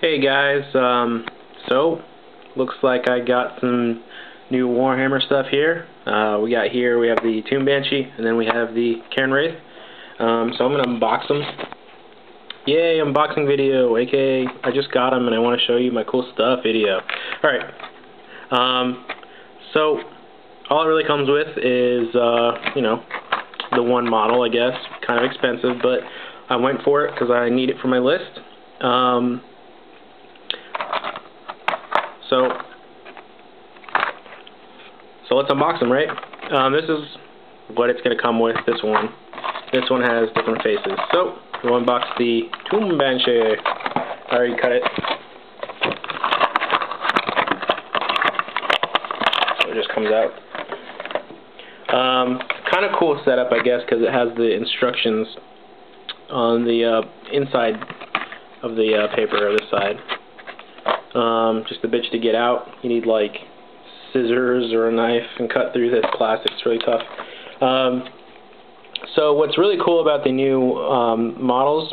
Hey guys, so looks like I got some new Warhammer stuff here. We have the Banshee, and then we have the Cairn Wraith. So I'm gonna unbox them. Yay, unboxing video, aka I just got them and I want to show you my cool stuff video. Alright, so all it really comes with is, the one model, I guess. Kind of expensive, but I went for it because I need it for my list. So let's unbox them, right? This is what it's going to come with, this one. This one has different faces. So, we'll unbox the Banshee. I already cut it. So it just comes out. Kind of cool setup, I guess, because it has the instructions on the inside of the paper, or this side. Just a bitch to get out. You need like scissors or a knife and cut through this plastic. It's really tough. So what's really cool about the new models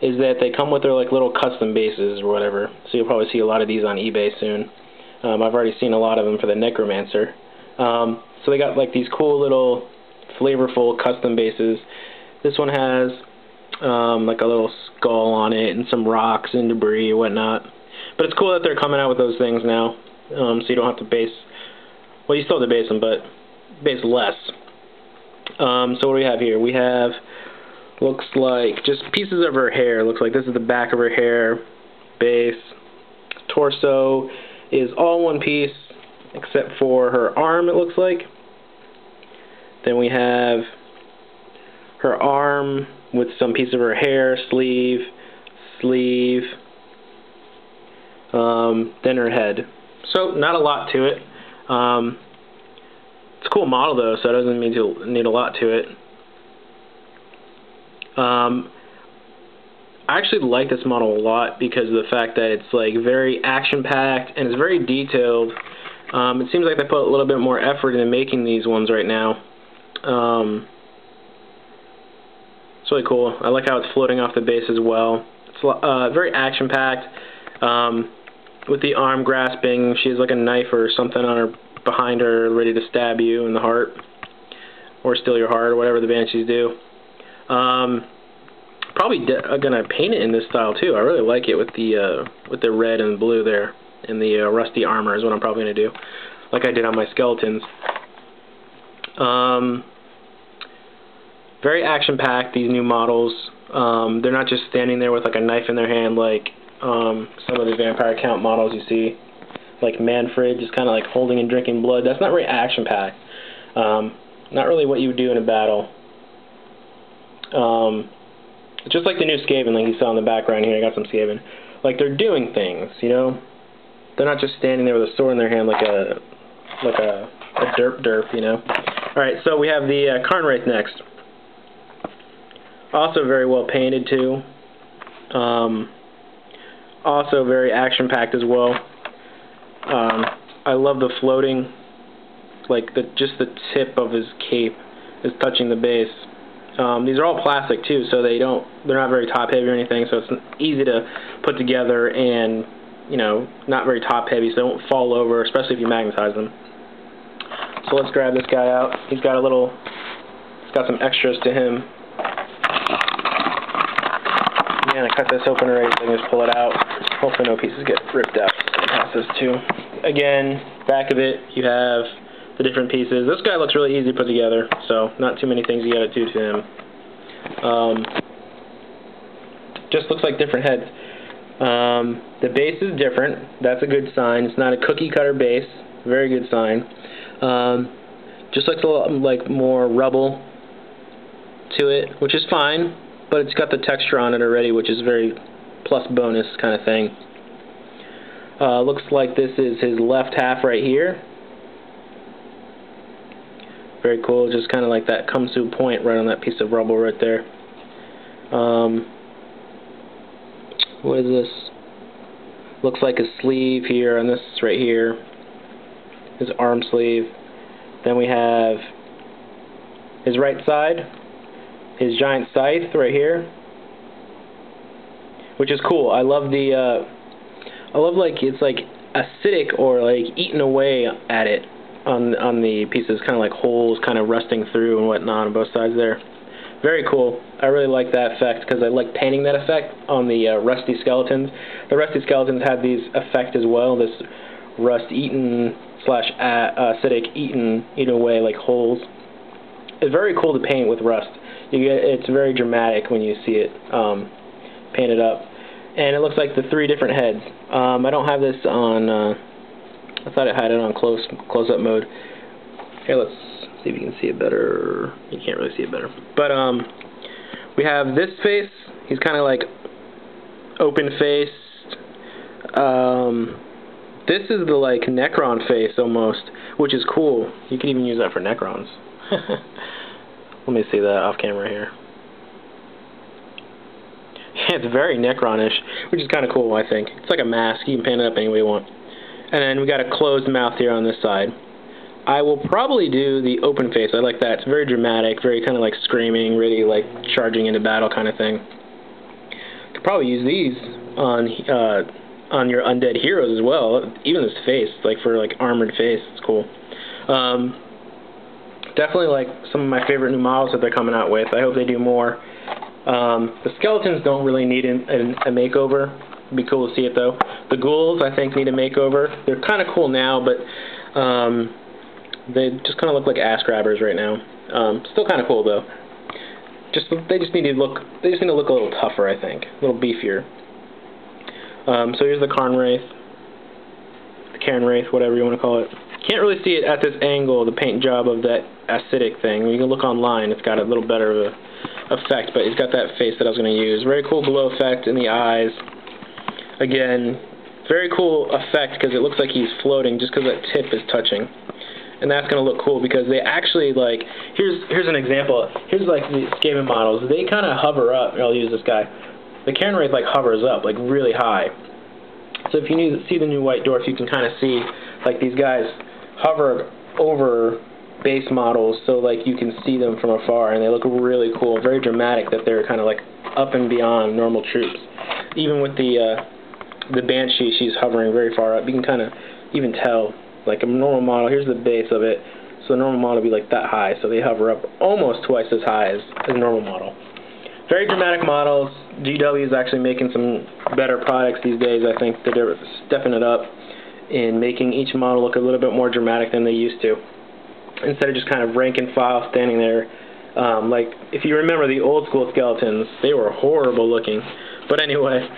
is that they come with their like little custom bases or whatever. So you'll probably see a lot of these on eBay soon. I've already seen a lot of them for the Necromancer. So they got like these cool little flavorful custom bases. This one has like a little skull on it and some rocks and debris and whatnot. But it's cool that they're coming out with those things now, so you don't have to base, well, you still have to base them, but base less. So what do we have here? We have, looks like just pieces of her hair. Looks like this is the back of her hair, base. Torso is all one piece except for her arm, it looks like. Then we have her arm with some piece of her hair, sleeve, then her head. So not a lot to it. It's a cool model though, so it doesn't mean to need a lot to it. I actually like this model a lot because of the fact that it's like very action-packed and it's very detailed. It seems like they put a little bit more effort into making these ones right now. It's really cool. I like how it's floating off the base as well. It's very action-packed. With the arm grasping, she has like a knife or something on her, behind her, ready to stab you in the heart, or steal your heart, or whatever the Banshees do. Probably gonna paint it in this style too. I really like it with the red and blue there, and the rusty armor is what I'm probably gonna do, like I did on my skeletons. Very action-packed, these new models. They're not just standing there with like a knife in their hand like some of the Vampire Count models you see, like Manfred, just kind of like holding and drinking blood. That's not very action-packed. Not really what you would do in a battle. Just like the new Skaven, like you saw in the background here. I got some Skaven. Like they're doing things, you know. They're not just standing there with a sword in their hand like a derp, you know. All right, so we have the Cairn Wraith next. Also very well painted too. Also very action-packed as well. I love the floating, like just the tip of his cape is touching the base. These are all plastic too, so they're not very top-heavy or anything, so it's easy to put together and, you know, not very top-heavy, so they won't fall over, especially if you magnetize them. So let's grab this guy out. He's got some extras to him. Yeah, I cut this open already, so I can just pull it out. Hopefully no pieces get ripped out. I'll pass this too. Again, back of it, you have the different pieces. This guy looks really easy to put together, so not too many things you gotta do to him. Just looks like different heads. The base is different. That's a good sign. It's not a cookie cutter base. Very good sign. Just looks a lot like more rubble to it, which is fine. But it's got the texture on it already, which is very plus bonus kind of thing. Looks like this is his left half right here. Very cool, just kind of like that comes to a point right on that piece of rubble right there. What is this? Looks like a sleeve here on this right here. His arm sleeve. Then we have his right side. His giant scythe right here, which is cool. I love the I love like it's like acidic or like eaten away at it on the pieces, kind of like holes kind of rusting through and whatnot on both sides there. Very cool. I really like that effect because I like painting that effect on the rusty skeletons. The rusty skeletons had these effect as well, this rust eaten slash acidic eaten away like holes. It's very cool to paint with rust. It's very dramatic when you see it painted up. And it looks like the 3 different heads. I don't have this on, I thought it had it on close-up mode. Here, let's see if you can see it better. You can't really see it better. But we have this face. He's kind of like open-faced. This is the like Necron face almost, which is cool. You can even use that for Necrons. Let me see that off camera here. Yeah, it's very Necronish, which is kind of cool, I think. It's like a mask. You can paint it up any way you want. And then we got a closed mouth here on this side. I will probably do the open face. I like that. It's very dramatic, very kind of like screaming, ready like charging into battle kind of thing. Could probably use these on your undead heroes as well. Even this face, like for like armored face, it's cool. Definitely like some of my favorite new models that they're coming out with. I hope they do more. The skeletons don't really need a makeover. It'd be cool to see it though. The ghouls, I think, need a makeover. They're kind of cool now, but they just kind of look like ass grabbers right now. Still kind of cool though. They just need to look a little tougher, I think, a little beefier. So here's the Cairn Wraith, the Cairn Wraith, whatever you want to call it. Can't really see it at this angle, the paint job of that acidic thing. You can look online; it's got a little better of a effect, but it's got that face that I was going to use. Very cool glow effect in the eyes. Again, very cool effect because it looks like he's floating just because that tip is touching. And that's going to look cool because they actually, like, here's an example. Here's, like, the Skaven models. They kind of hover up. I'll use this guy. The Cairn Wraith, like, hovers up, like, really high. So if you see the new White Dwarf, you can kind of see, like, these guys hover over base models so, like, you can see them from afar, and they look really cool. Very dramatic that they're kind of, like, up and beyond normal troops. Even with the Banshee, she's hovering very far up. You can kind of even tell. Like a normal model, here's the base of it, so the normal model would be like that high, so they hover up almost twice as high as a normal model. Very dramatic models. GW is actually making some better products these days. I think that they're stepping it up in making each model look a little bit more dramatic than they used to. Instead of just kind of rank and file standing there. Like, if you remember the old school skeletons, they were horrible looking. But anyway,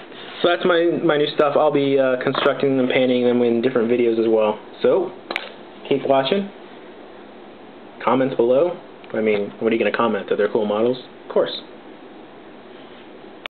so that's my new stuff. I'll be constructing them, painting them in different videos as well. So, keep watching. Comments below. I mean, what are you going to comment? That they're cool models? Of course.